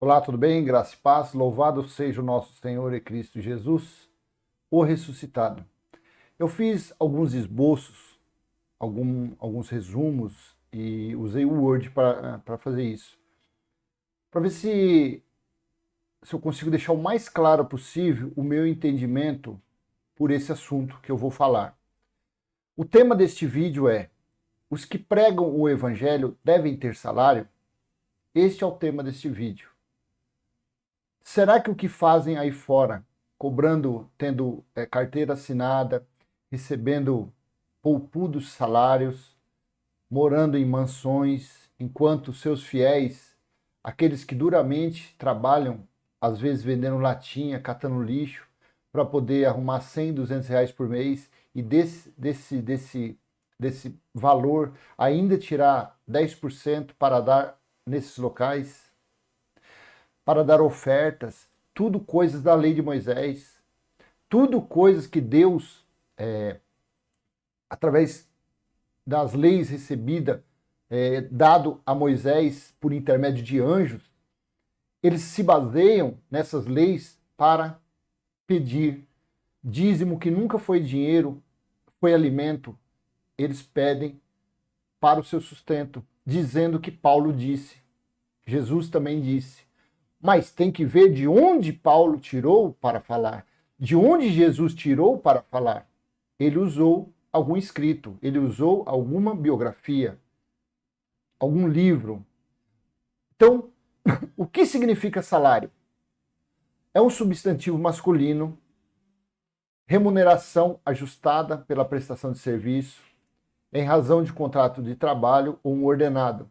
Olá, tudo bem? Graça e paz. Louvado seja o nosso Senhor e Cristo Jesus, o ressuscitado. Eu fiz alguns esboços, alguns resumos e usei o Word para fazer isso. Para ver se eu consigo deixar o mais claro possível o meu entendimento por esse assunto que eu vou falar. O tema deste vídeo é: os que pregam o Evangelho devem ter salário? Este é o tema deste vídeo. Será que o que fazem aí fora, tendo carteira assinada, recebendo poupudos salários, morando em mansões, enquanto seus fiéis, aqueles que duramente trabalham, às vezes vendendo latinha, catando lixo, para poder arrumar 100, R$ 200 por mês e desse valor ainda tirar 10% para dar nesses locais? Para dar ofertas, tudo coisas da lei de Moisés, tudo coisas que Deus, através das leis recebidas, dado a Moisés por intermédio de anjos, eles se baseiam nessas leis para pedir dízimo que nunca foi dinheiro, foi alimento, eles pedem para o seu sustento, dizendo que Paulo disse, Jesus também disse. Mas tem que ver de onde Paulo tirou para falar, de onde Jesus tirou para falar. Ele usou algum escrito, ele usou alguma biografia, algum livro. Então, o que significa salário? É um substantivo masculino, remuneração ajustada pela prestação de serviço, em razão de contrato de trabalho ou um ordenado.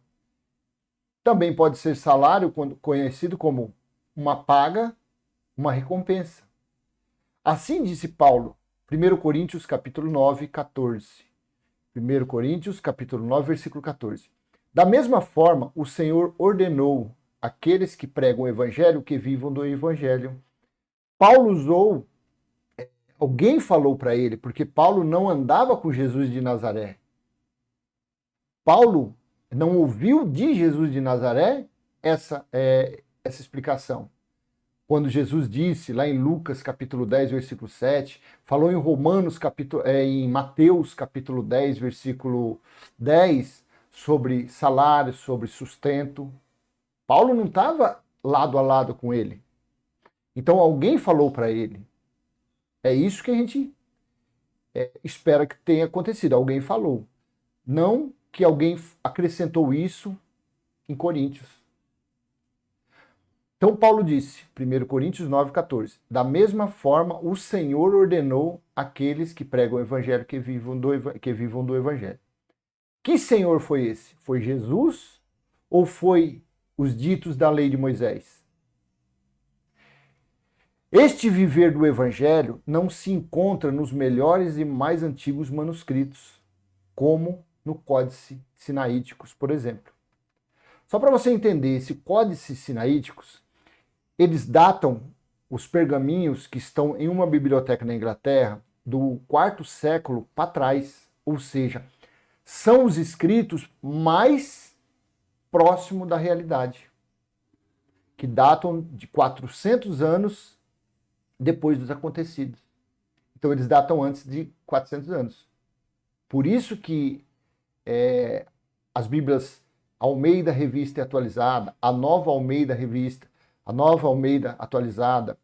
Também pode ser salário, conhecido como uma paga, uma recompensa. Assim disse Paulo, 1 Coríntios capítulo 9, 14. 1 Coríntios capítulo 9, versículo 14. Da mesma forma, o Senhor ordenou aqueles que pregam o evangelho que vivam do evangelho. Paulo usou, alguém falou para ele, porque Paulo não andava com Jesus de Nazaré. Paulo não ouviu de Jesus de Nazaré essa explicação. Quando Jesus disse, lá em Lucas capítulo 10, versículo 7, falou em Mateus capítulo 10, versículo 10, sobre salário, sobre sustento. Paulo não estava lado a lado com ele. Então alguém falou para ele. É isso que a gente espera que tenha acontecido. Alguém falou. Não que alguém acrescentou isso em Coríntios. Então Paulo disse, 1 Coríntios 9, 14, da mesma forma o Senhor ordenou aqueles que pregam o evangelho que vivam do evangelho. Que Senhor foi esse? Foi Jesus ou foi os ditos da lei de Moisés? Este viver do evangelho não se encontra nos melhores e mais antigos manuscritos, como no Códice Sinaíticos, por exemplo. Só para você entender, esse Códice Sinaíticos, eles datam os pergaminhos que estão em uma biblioteca na Inglaterra do quarto século para trás, ou seja, são os escritos mais próximos da realidade, que datam de 400 anos depois dos acontecidos. Então eles datam antes de 400 anos. Por isso que as Bíblias Almeida Revista e Atualizada, a Nova Almeida Revista, a Nova Almeida Atualizada,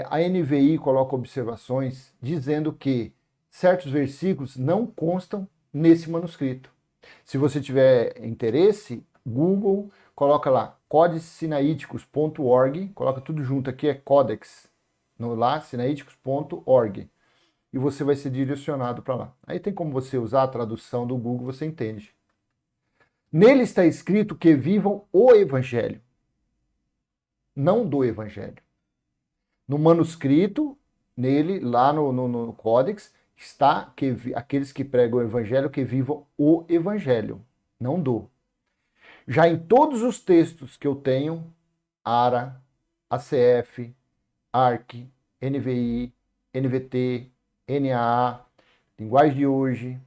a NVI coloca observações dizendo que certos versículos não constam nesse manuscrito. Se você tiver interesse, Google, coloca lá codicesinaíticos.org, coloca tudo junto aqui, é codex, lá, sinaíticos.org, e você vai ser direcionado para lá. Aí tem como você usar a tradução do Google, você entende. Nele está escrito que vivam o Evangelho, não do Evangelho. No manuscrito, nele, lá no Códex, está que aqueles que pregam o Evangelho que vivam o Evangelho, não do. Já em todos os textos que eu tenho, ARA, ACF, ARC, NVI, NVT, NAA, Linguagem de Hoje,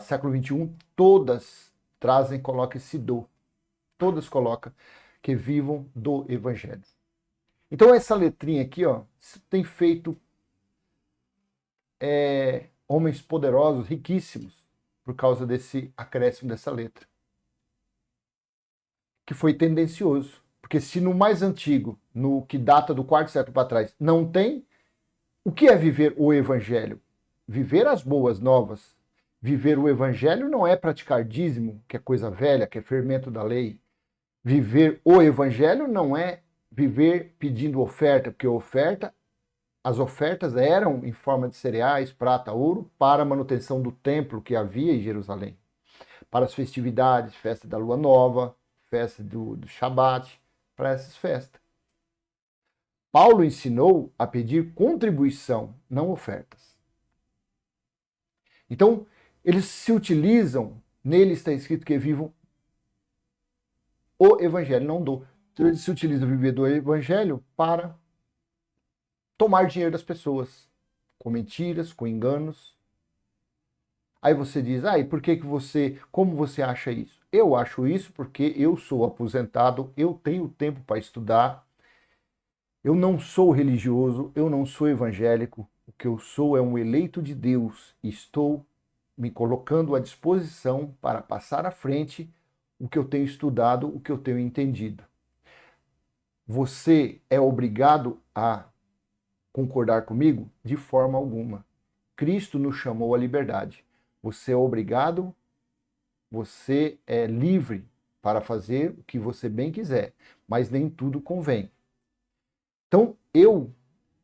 século XXI, todas trazem, colocam esse do. Todas colocam que vivam do evangelho. Então essa letrinha aqui, ó, tem feito homens poderosos, riquíssimos, por causa desse acréscimo dessa letra, que foi tendencioso. Porque se no mais antigo, no que data do quarto século para trás, não tem, o que é viver o evangelho? Viver as boas novas. Viver o evangelho não é praticar dízimo, que é coisa velha, que é fermento da lei. Viver o evangelho não é viver pedindo oferta, porque as ofertas eram em forma de cereais, prata, ouro, para a manutenção do templo que havia em Jerusalém. Para as festividades, festa da lua nova, festa do Shabat, para essas festas. Paulo ensinou a pedir contribuição, não ofertas. Então, eles se utilizam, nele está escrito que vivam o evangelho, não do. Então, eles se utilizam viver do evangelho para tomar dinheiro das pessoas, com mentiras, com enganos. Aí você diz, e por que como você acha isso? Eu acho isso porque eu sou aposentado, eu tenho tempo para estudar, eu não sou religioso, eu não sou evangélico, o que eu sou é um eleito de Deus e estou me colocando à disposição para passar à frente o que eu tenho estudado, o que eu tenho entendido. Você é obrigado a concordar comigo? De forma alguma. Cristo nos chamou à liberdade. Você é obrigado, você é livre para fazer o que você bem quiser, mas nem tudo convém. Então, eu,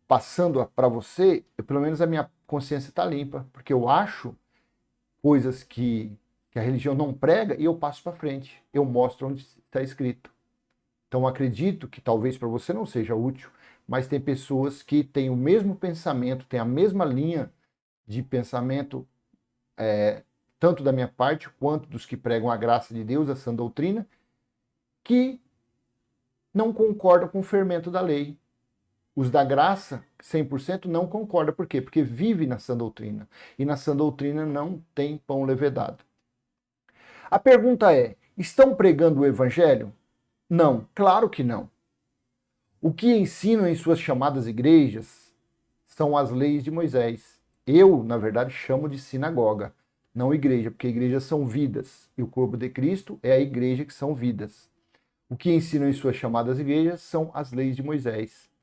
passando para você, pelo menos a minha consciência está limpa, porque eu acho coisas que a religião não prega e eu passo para frente. Eu mostro onde está escrito. Então, acredito que talvez para você não seja útil, mas tem pessoas que têm o mesmo pensamento, têm a mesma linha de pensamento, tanto da minha parte quanto dos que pregam a graça de Deus, a sã doutrina, que não concordam com o fermento da lei. Os da graça, 100%, não concordam. Por quê? Porque vive na sã doutrina. E na sã doutrina não tem pão levedado. A pergunta é, estão pregando o evangelho? Não, claro que não. O que ensinam em suas chamadas igrejas são as leis de Moisés. Eu, na verdade, chamo de sinagoga, não igreja, porque igrejas são vidas. E o corpo de Cristo é a igreja que são vidas. O que ensinam em suas chamadas igrejas são as leis de Moisés.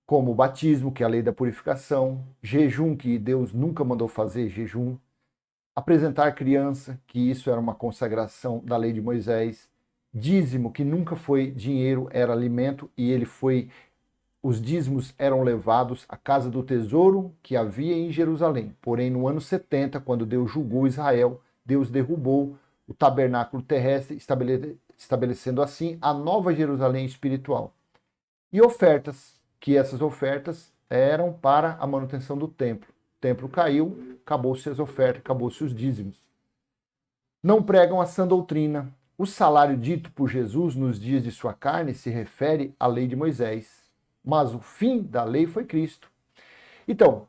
Como o batismo, que é a lei da purificação, jejum, que Deus nunca mandou fazer jejum, apresentar criança, que isso era uma consagração da lei de Moisés, dízimo, que nunca foi dinheiro, era alimento, e os dízimos eram levados à casa do tesouro que havia em Jerusalém. Porém, no ano 70, quando Deus julgou Israel, Deus derrubou o tabernáculo terrestre, estabelecendo assim a nova Jerusalém espiritual. E ofertas, que essas ofertas eram para a manutenção do templo. O templo caiu, acabou-se as ofertas, acabou-se os dízimos. Não pregam a sã doutrina. O salário dito por Jesus nos dias de sua carne se refere à lei de Moisés, mas o fim da lei foi Cristo. Então,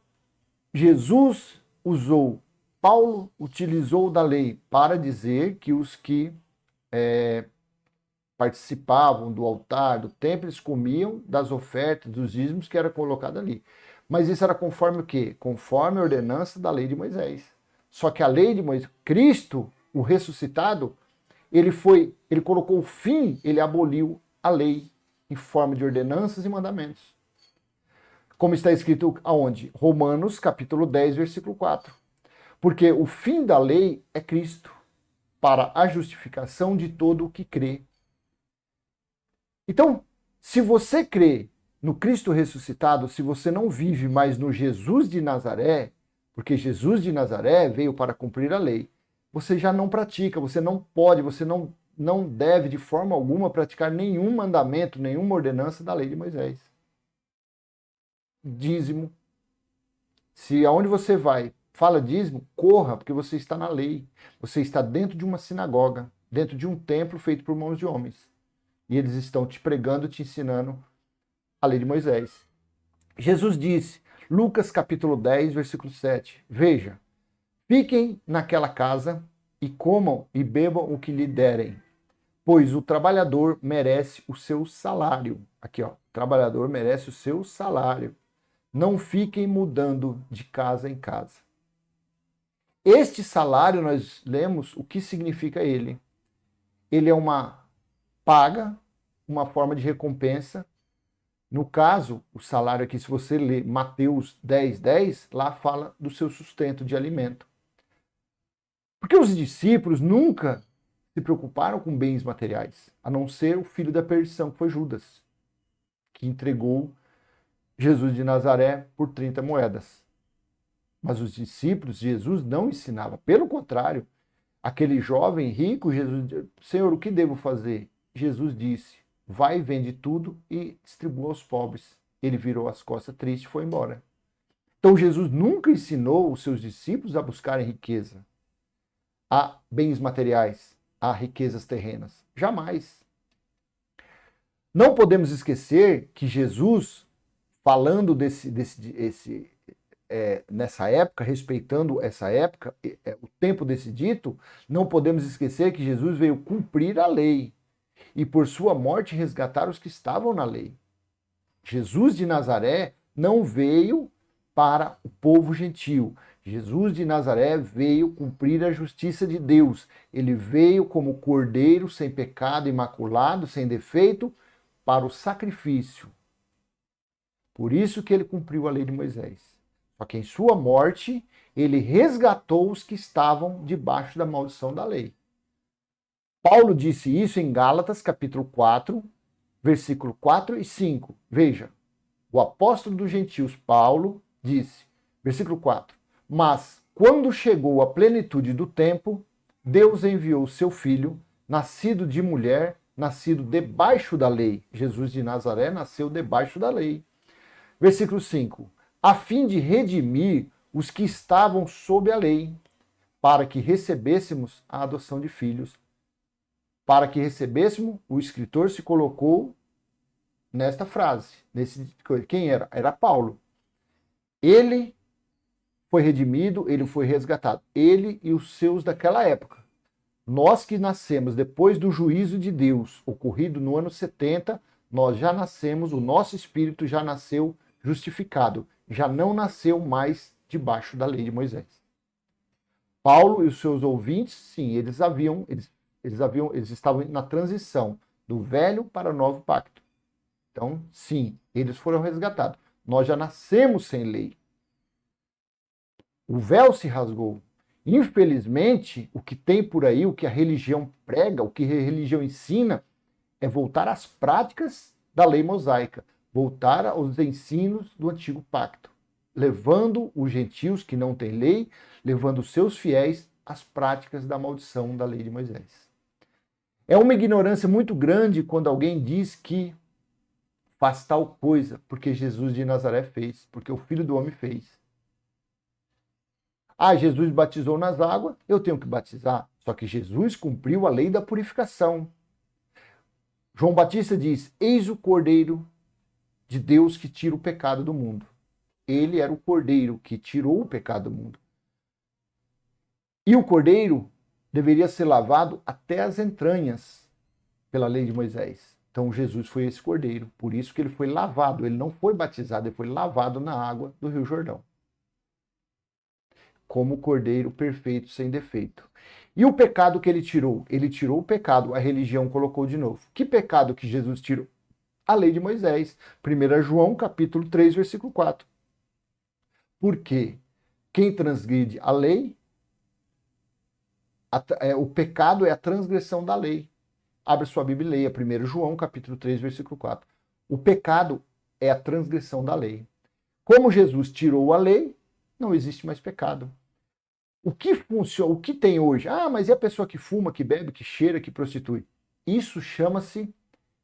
Jesus Paulo utilizou da lei para dizer que os que participavam do altar, do templo, eles comiam das ofertas, dos dízimos que era colocado ali. Mas isso era conforme o quê? Conforme a ordenança da lei de Moisés. Só que a lei de Moisés, Cristo, o ressuscitado, ele colocou o fim, ele aboliu a lei em forma de ordenanças e mandamentos. Como está escrito aonde? Romanos capítulo 10, versículo 4. Porque o fim da lei é Cristo, para a justificação de todo o que crê. Então, se você crê no Cristo ressuscitado, se você não vive mais no Jesus de Nazaré, porque Jesus de Nazaré veio para cumprir a lei, você já não pratica, você não pode, você não deve de forma alguma praticar nenhum mandamento, nenhuma ordenança da lei de Moisés. Dízimo. Se aonde você vai fala dízimo, corra, porque você está na lei. Você está dentro de uma sinagoga, dentro de um templo feito por mãos de homens. E eles estão te pregando, te ensinando a lei de Moisés. Jesus disse, Lucas capítulo 10, versículo 7, veja, fiquem naquela casa e comam e bebam o que lhe derem, pois o trabalhador merece o seu salário. Aqui, ó, o trabalhador merece o seu salário. Não fiquem mudando de casa em casa. Este salário, nós lemos o que significa ele. Ele é uma paga, uma forma de recompensa. No caso, o salário aqui, se você ler Mateus 10:10, lá fala do seu sustento de alimento. Porque os discípulos nunca se preocuparam com bens materiais, a não ser o filho da perdição, que foi Judas, que entregou Jesus de Nazaré por 30 moedas. Mas os discípulos de Jesus não ensinavam. Pelo contrário, aquele jovem rico, Jesus disse: Senhor, o que devo fazer? Jesus disse: vai, vende tudo e distribua aos pobres. Ele virou as costas triste e foi embora. Então Jesus nunca ensinou os seus discípulos a buscarem riqueza, a bens materiais, a riquezas terrenas. Jamais. Não podemos esquecer que Jesus, falando nessa época, respeitando essa época, o tempo desse dito, não podemos esquecer que Jesus veio cumprir a lei e por sua morte resgatar os que estavam na lei. Jesus de Nazaré não veio para o povo gentil. Jesus de Nazaré veio cumprir a justiça de Deus. Ele veio como cordeiro sem pecado, imaculado, sem defeito, para o sacrifício. Por isso que ele cumpriu a lei de Moisés. Só que em sua morte, ele resgatou os que estavam debaixo da maldição da lei. Paulo disse isso em Gálatas, capítulo 4, versículo 4 e 5. Veja, o apóstolo dos gentios, Paulo, disse, versículo 4, mas quando chegou a plenitude do tempo, Deus enviou seu filho, nascido de mulher, nascido debaixo da lei. Jesus de Nazaré nasceu debaixo da lei. Versículo 5, a fim de redimir os que estavam sob a lei, para que recebêssemos a adoção de filhos. Para que recebêssemos, o escritor se colocou nesta frase. Quem era? Era Paulo. Ele foi redimido, ele foi resgatado. Ele e os seus daquela época. Nós que nascemos depois do juízo de Deus, ocorrido no ano 70, nós já nascemos, o nosso espírito já nasceu justificado. Já não nasceu mais debaixo da lei de Moisés. Paulo e os seus ouvintes, sim, eles estavam na transição do velho para o novo pacto. Então, sim, eles foram resgatados. Nós já nascemos sem lei. O véu se rasgou. Infelizmente, o que tem por aí, o que a religião prega, o que a religião ensina, é voltar às práticas da lei mosaica, voltar aos ensinos do antigo pacto, levando os gentios que não têm lei, levando os seus fiéis às práticas da maldição da lei de Moisés. É uma ignorância muito grande quando alguém diz que faz tal coisa porque Jesus de Nazaré fez, porque o Filho do Homem fez. Ah, Jesus batizou nas águas, eu tenho que batizar. Só que Jesus cumpriu a lei da purificação. João Batista diz, eis o Cordeiro de Deus que tira o pecado do mundo. Ele era o Cordeiro que tirou o pecado do mundo. E o Cordeiro deveria ser lavado até as entranhas pela lei de Moisés. Então Jesus foi esse Cordeiro, por isso que ele foi lavado, ele não foi batizado, ele foi lavado na água do Rio Jordão. Como Cordeiro perfeito, sem defeito. E o pecado que ele tirou? Ele tirou o pecado, a religião colocou de novo. Que pecado que Jesus tirou? A lei de Moisés. 1 João, capítulo 3, versículo 4. Porque quem transgride a lei, o pecado é a transgressão da lei. Abre sua Bíblia e leia 1 João, capítulo 3, versículo 4. O pecado é a transgressão da lei. Como Jesus tirou a lei, não existe mais pecado. O que funciona, o que tem hoje? Ah, mas e a pessoa que fuma, que bebe, que cheira, que prostitui? Isso chama-se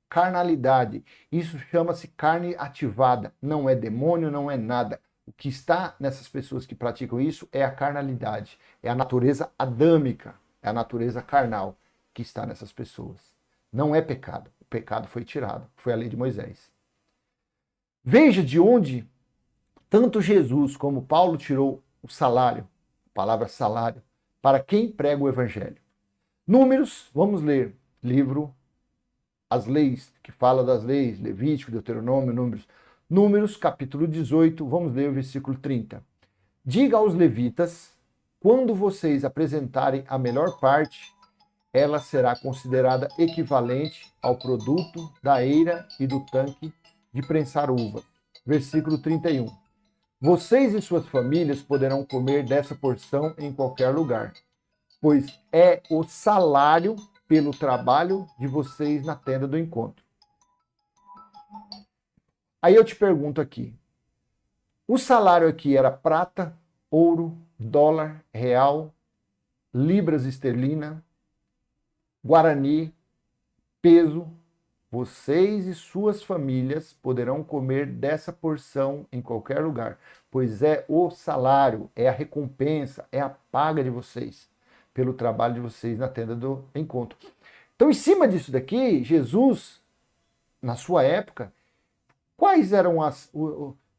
carnalidade. Isso chama-se carne ativada. Não é demônio, não é nada. O que está nessas pessoas que praticam isso é a carnalidade. É a natureza adâmica, é a natureza carnal que está nessas pessoas. Não é pecado. O pecado foi tirado. Foi a lei de Moisés. Veja de onde tanto Jesus como Paulo tirou o salário, a palavra salário, para quem prega o evangelho. Números, vamos ler livro As Leis, que fala das leis, Levítico, Deuteronômio, Números. Números, capítulo 18, vamos ler o versículo 30. Diga aos levitas, quando vocês apresentarem a melhor parte, ela será considerada equivalente ao produto da eira e do tanque de prensar uvas. Versículo 31. Vocês e suas famílias poderão comer dessa porção em qualquer lugar, pois é o salário pelo trabalho de vocês na tenda do encontro. Aí eu te pergunto aqui, o salário aqui era prata, ouro, dólar, real, libras esterlina, guarani, peso. Vocês e suas famílias poderão comer dessa porção em qualquer lugar, pois é o salário, é a recompensa, é a paga de vocês pelo trabalho de vocês na tenda do encontro. Então, em cima disso daqui, Jesus, na sua época, quais eram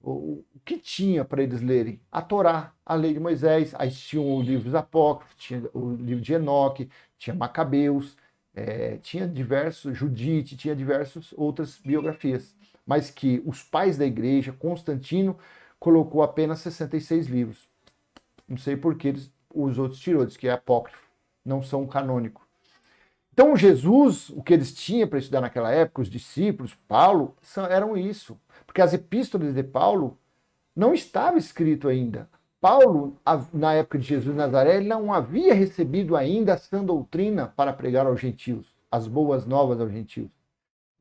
o que tinha para eles lerem? A Torá, a lei de Moisés, aí tinham os livros apócrifos, tinha o livro de Enoque, tinha Macabeus, tinha diversos, Judite, tinha diversas outras biografias, mas que os pais da igreja, Constantino, colocou apenas 66 livros. Não sei por que os outros tirou, diz que é apócrifo, não são canônico. Então Jesus, o que eles tinham para estudar naquela época, os discípulos, Paulo, eram isso. Porque as epístolas de Paulo não estava escrito ainda. Paulo, na época de Jesus de Nazaré, ele não havia recebido ainda a sã doutrina para pregar aos gentios, as boas novas aos gentios.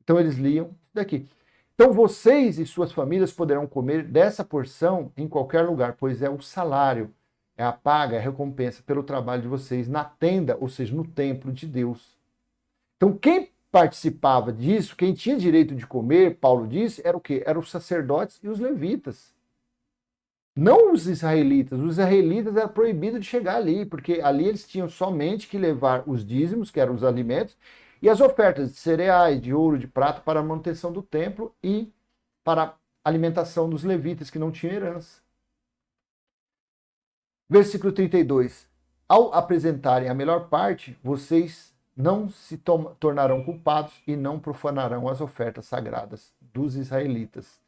Então eles liam isso daqui. Então vocês e suas famílias poderão comer dessa porção em qualquer lugar, pois é o salário, é a paga, é a recompensa pelo trabalho de vocês na tenda, ou seja, no templo de Deus. Então quem participava disso, quem tinha direito de comer, Paulo disse, era o quê? Eram os sacerdotes e os levitas. Não os israelitas era proibido de chegar ali, porque ali eles tinham somente que levar os dízimos, que eram os alimentos, e as ofertas de cereais, de ouro, de prata para a manutenção do templo e para a alimentação dos levitas que não tinham herança. Versículo 32. Ao apresentarem a melhor parte, vocês não se tornarão culpados e não profanarão as ofertas sagradas dos israelitas,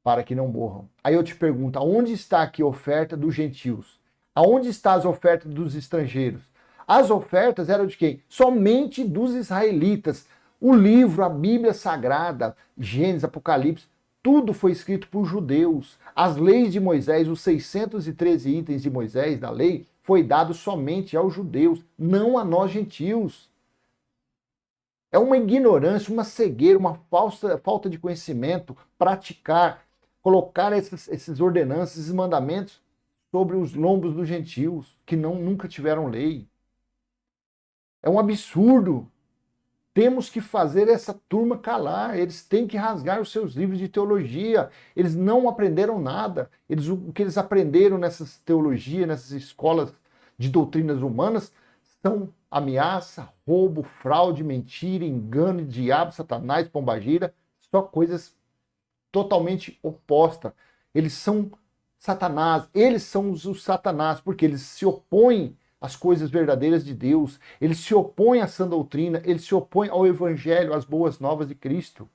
para que não morram. Aí eu te pergunto, aonde está aqui a oferta dos gentios? Aonde está as ofertas dos estrangeiros? As ofertas eram de quem? Somente dos israelitas. O livro, a Bíblia Sagrada, Gênesis, Apocalipse, tudo foi escrito por judeus. As leis de Moisés, os 613 itens de Moisés, da lei, foi dado somente aos judeus, não a nós gentios. É uma ignorância, uma cegueira, uma falta de conhecimento, praticar, colocar esses ordenanças, esses mandamentos sobre os lombos dos gentios, que nunca tiveram lei. É um absurdo. Temos que fazer essa turma calar. Eles têm que rasgar os seus livros de teologia. Eles não aprenderam nada. O que eles aprenderam nessas teologias, nessas escolas de doutrinas humanas, são ameaça, roubo, fraude, mentira, engano, diabo, satanás, pombagira, só coisas totalmente opostas. Eles são Satanás, eles são os Satanás, porque eles se opõem às coisas verdadeiras de Deus, eles se opõem à sã doutrina, eles se opõem ao evangelho, às boas novas de Cristo.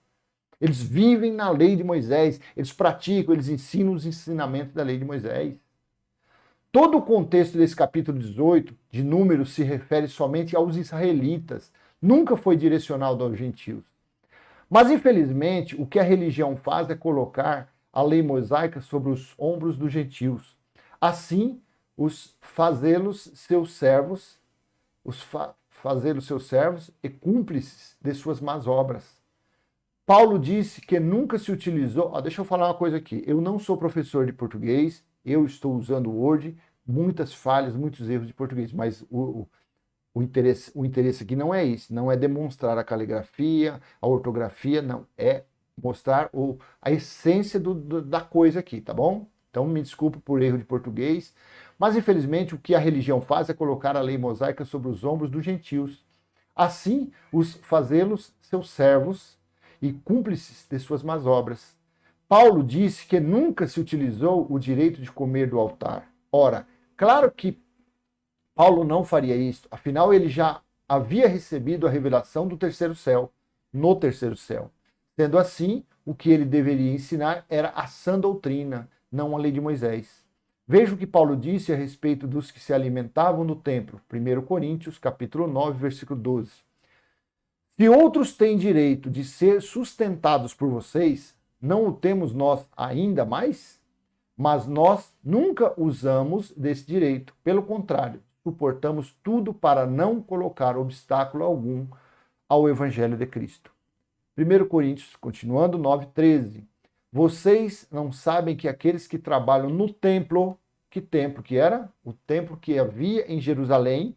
Eles vivem na lei de Moisés, eles praticam, eles ensinam os ensinamentos da lei de Moisés. Todo o contexto desse capítulo 18 de Números se refere somente aos israelitas, nunca foi direcionado aos gentios. Mas, infelizmente, o que a religião faz é colocar a lei mosaica sobre os ombros dos gentios. Assim, fazê-los seus servos e cúmplices de suas más obras. Paulo disse que nunca se utilizou... deixa eu falar uma coisa aqui. Eu não sou professor de português, eu estou usando o Word, muitas falhas, muitos erros de português, mas o interesse aqui não é isso, não é demonstrar a caligrafia, a ortografia, não, é mostrar a essência da coisa aqui, tá bom? Então me desculpe por erro de português, mas infelizmente o que a religião faz é colocar a lei mosaica sobre os ombros dos gentios. Assim, fazê-los seus servos e cúmplices de suas más obras. Paulo disse que nunca se utilizou o direito de comer do altar. Ora, claro que Paulo não faria isso, afinal ele já havia recebido a revelação do terceiro céu, no terceiro céu. Sendo assim, o que ele deveria ensinar era a sã doutrina, não a lei de Moisés. Veja o que Paulo disse a respeito dos que se alimentavam no templo. 1 Coríntios, capítulo 9, versículo 12. Se outros têm direito de ser sustentados por vocês, não o temos nós ainda mais? Mas nós nunca usamos desse direito. Pelo contrário, suportamos tudo para não colocar obstáculo algum ao Evangelho de Cristo. 1 Coríntios, continuando, 9:13. Vocês não sabem que aqueles que trabalham no templo, que templo que era? O templo que havia em Jerusalém,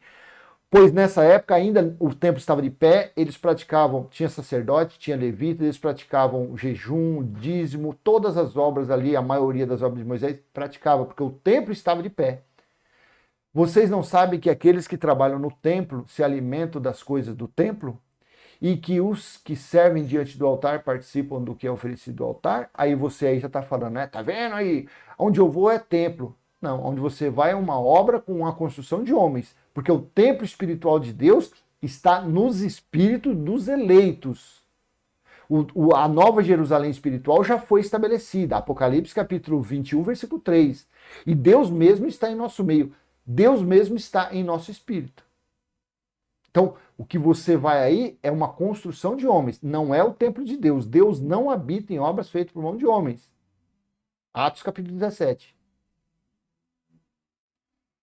pois nessa época ainda o templo estava de pé, eles praticavam, tinha sacerdote, tinha levita, eles praticavam jejum, dízimo, todas as obras ali, a maioria das obras de Moisés praticava, porque o templo estava de pé. Vocês não sabem que aqueles que trabalham no templo se alimentam das coisas do templo? E que os que servem diante do altar participam do que é oferecido ao altar? Aí você aí já está falando, né? Tá vendo aí? Onde eu vou é templo. Não, onde você vai é uma obra com a construção de homens. Porque o templo espiritual de Deus está nos espíritos dos eleitos. A nova Jerusalém espiritual já foi estabelecida. Apocalipse capítulo 21, versículo 3. E Deus mesmo está em nosso meio. Deus mesmo está em nosso espírito. Então, o que você vai aí é uma construção de homens, não é o templo de Deus. Deus não habita em obras feitas por mão de homens. Atos capítulo 17.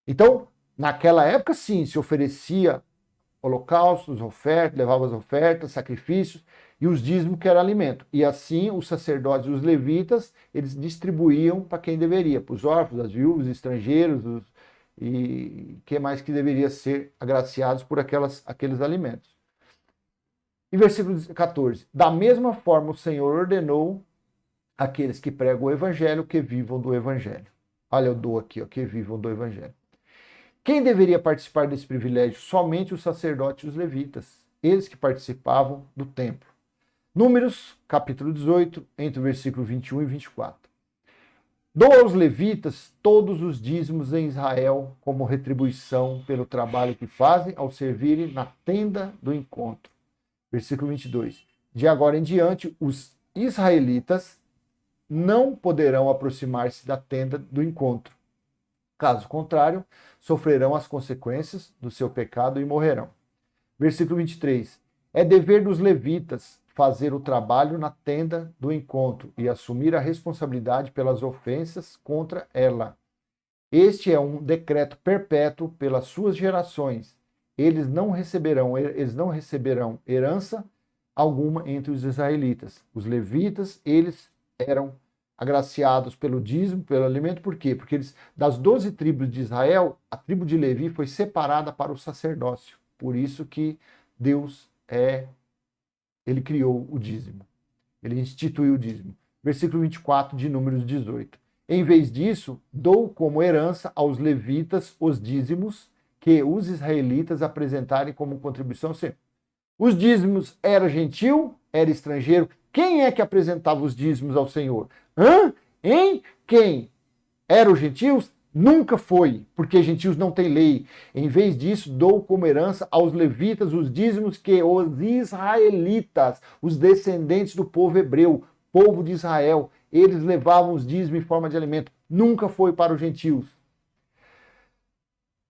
Então, naquela época, sim, se oferecia holocaustos, ofertas, levava as ofertas, sacrifícios e os dízimos que era alimento. E assim, os sacerdotes e os levitas, eles distribuíam para quem deveria, para os órfãos, as viúvas, os estrangeiros, e que mais que deveria ser agraciados por aqueles alimentos. E versículo 14. Da mesma forma, o Senhor ordenou àqueles que pregam o evangelho que vivam do evangelho. Olha, eu dou aqui, ó, que vivam do evangelho. Quem deveria participar desse privilégio? Somente os sacerdotes e os levitas, eles que participavam do templo. Números, capítulo 18, entre o versículo 21 e 24. Dou aos levitas todos os dízimos em Israel como retribuição pelo trabalho que fazem ao servirem na tenda do encontro. Versículo 22. De agora em diante, os israelitas não poderão aproximar-se da tenda do encontro. Caso contrário, sofrerão as consequências do seu pecado e morrerão. Versículo 23. É dever dos levitas fazer o trabalho na tenda do encontro e assumir a responsabilidade pelas ofensas contra ela. Este é um decreto perpétuo pelas suas gerações. Eles não receberão herança alguma entre os israelitas. Os levitas, eles eram agraciados pelo dízimo, pelo alimento, por quê? Porque eles, das 12 tribos de Israel, a tribo de Levi foi separada para o sacerdócio. Por isso que Deus ele criou o dízimo. Ele instituiu o dízimo. Versículo 24 de Números 18. Em vez disso, dou como herança aos levitas os dízimos que os israelitas apresentarem como contribuição sempre. Os dízimos era gentil, era estrangeiro. Quem é que apresentava os dízimos ao Senhor? Hein? Quem? Eram os gentios? Nunca foi, porque gentios não têm lei. Em vez disso, dou como herança aos levitas os dízimos que os israelitas, os descendentes do povo hebreu, povo de Israel, eles levavam os dízimos em forma de alimento. Nunca foi para os gentios.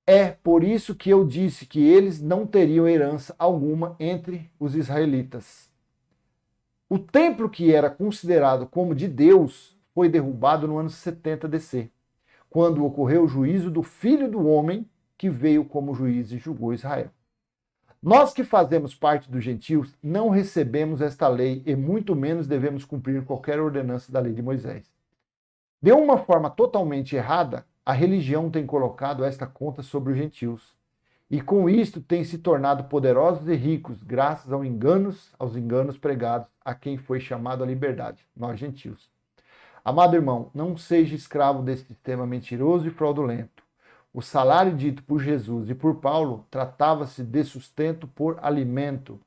É por isso que eu disse que eles não teriam herança alguma entre os israelitas. O templo que era considerado como de Deus foi derrubado no ano 70 DC. Quando ocorreu o juízo do Filho do Homem, que veio como juiz e julgou Israel. Nós que fazemos parte dos gentios, não recebemos esta lei e muito menos devemos cumprir qualquer ordenança da lei de Moisés. De uma forma totalmente errada, a religião tem colocado esta conta sobre os gentios. E com isto tem se tornado poderosos e ricos, graças aos enganos pregados a quem foi chamado à liberdade, nós gentios. Amado irmão, não seja escravo desse sistema mentiroso e fraudulento. O salário dito por Jesus e por Paulo tratava-se de sustento por alimento.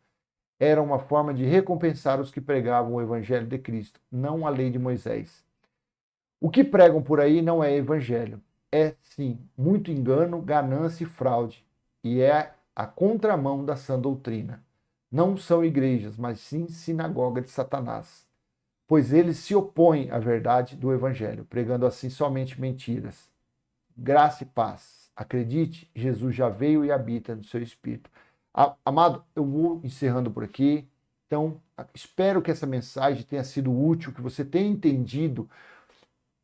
Era uma forma de recompensar os que pregavam o evangelho de Cristo, não a lei de Moisés. O que pregam por aí não é evangelho. É, sim, muito engano, ganância e fraude. E é a contramão da sã doutrina. Não são igrejas, mas sim sinagoga de Satanás, pois eles se opõem à verdade do evangelho, pregando assim somente mentiras. Graça e paz. Acredite, Jesus já veio e habita no seu espírito. Amado, eu vou encerrando por aqui. Então, espero que essa mensagem tenha sido útil, que você tenha entendido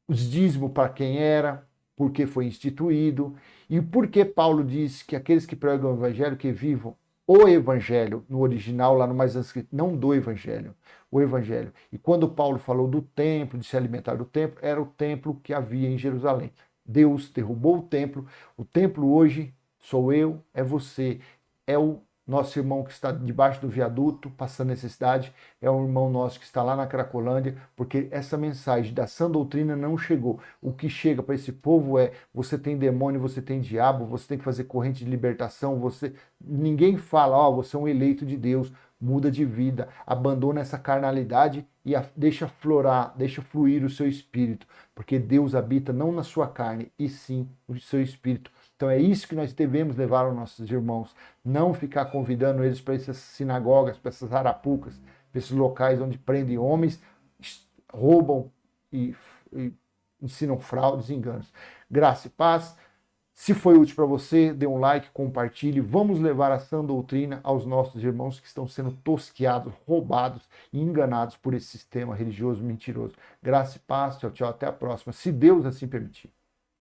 os dízimos para quem era, por que foi instituído e por que Paulo diz que aqueles que pregam o evangelho, que vivam o evangelho no original, lá no mais escrito, não do evangelho, o evangelho. E quando Paulo falou do templo, de se alimentar do templo, era o templo que havia em Jerusalém. Deus derrubou o templo hoje sou eu, é você, é o nosso irmão que está debaixo do viaduto, passando necessidade, é um irmão nosso que está lá na Cracolândia, porque essa mensagem da sã doutrina não chegou. O que chega para esse povo é: você tem demônio, você tem diabo, você tem que fazer corrente de libertação, ninguém fala, ó, você é um eleito de Deus, muda de vida, abandona essa carnalidade e deixa florar, deixa fluir o seu espírito, porque Deus habita não na sua carne, e sim no seu espírito. Então é isso que nós devemos levar aos nossos irmãos, não ficar convidando eles para essas sinagogas, para essas arapucas, para esses locais onde prendem homens, roubam e ensinam fraudes e enganos. Graça e paz. Se foi útil para você, dê um like, compartilhe. Vamos levar a sã doutrina aos nossos irmãos que estão sendo tosqueados, roubados e enganados por esse sistema religioso mentiroso. Graça e paz. Tchau, tchau. Até a próxima, se Deus assim permitir.